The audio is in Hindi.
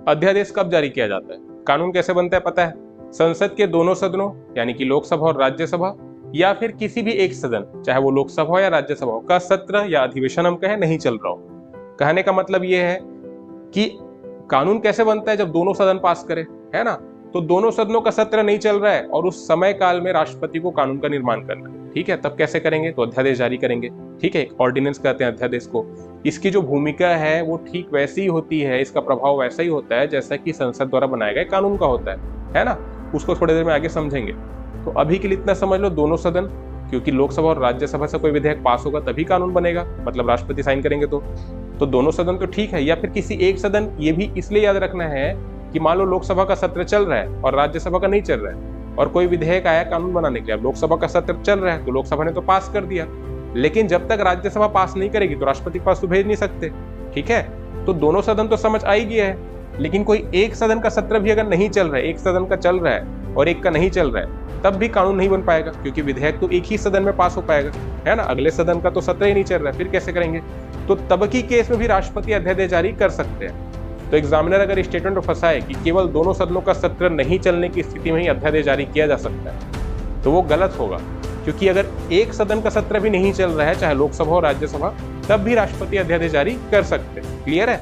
अध्यादेश कब जारी किया जाता है? कानून कैसे बनता है पता है? संसद के दोनों सदनों यानी कि लोकसभा और राज्यसभा या फिर किसी भी एक सदन, चाहे वो लोकसभा हो या राज्यसभा हो, का सत्र या अधिवेशन हम कहें नहीं चल रहा हो। कहने का मतलब ये है कि कानून कैसे बनता है जब दोनों सदन पास करे, है ना? तो दोनों सदनों का सत्र नहीं चल रहा है और उस समय काल में राष्ट्रपति को कानून का निर्माण करना है, ठीक है? तब कैसे करेंगे? तो अध्यादेश जारी करेंगे, ठीक है? ऑर्डिनेंस कहते हैं अध्यादेश को। इसकी जो भूमिका है वो ठीक वैसी ही होती है, इसका प्रभाव वैसा ही होता है जैसा कि संसद द्वारा बनाए गए कानून का होता है ना? उसको थोड़ी देर में आगे समझेंगे। तो अभी के लिए इतना समझ लो, दोनों सदन, क्योंकि लोकसभा और राज्यसभा से कोई विधेयक पास होगा तभी कानून बनेगा, मतलब राष्ट्रपति साइन करेंगे तो दोनों सदन तो ठीक है, या फिर किसी एक सदन। ये भी इसलिए याद रखना है कि मान लो लोकसभा का सत्र चल रहा है और राज्यसभा का नहीं चल रहा है और कोई विधेयक आया कानून बनाने के लिए। अब लोकसभा का सत्र चल रहा है तो लोकसभा ने तो पास कर दिया, लेकिन जब तक राज्यसभा पास नहीं करेगी तो राष्ट्रपति के पास तो भेज नहीं सकते, ठीक है? तो दोनों सदन तो समझ आई गया है, लेकिन कोई एक सदन का सत्र भी अगर नहीं चल रहा है, एक सदन का चल रहा है और एक का नहीं चल रहा है, तब भी कानून नहीं बन पाएगा, क्योंकि विधेयक तो एक ही सदन में पास हो पाएगा, है ना? अगले सदन का तो सत्र ही नहीं चल रहा है, फिर कैसे करेंगे? तो तब की केस में भी राष्ट्रपति अध्यादेश जारी कर सकते हैं। तो एग्जामिनर अगर स्टेटमेंट में फंसाए कि केवल दोनों सदनों का सत्र नहीं चलने की स्थिति में ही अध्यादेश जारी किया जा सकता है, तो वो गलत होगा, क्योंकि अगर एक सदन का सत्र भी नहीं चल रहा है, चाहे लोकसभा हो राज्यसभा, तब भी राष्ट्रपति अध्यादेश जारी कर सकते हैं। क्लियर है?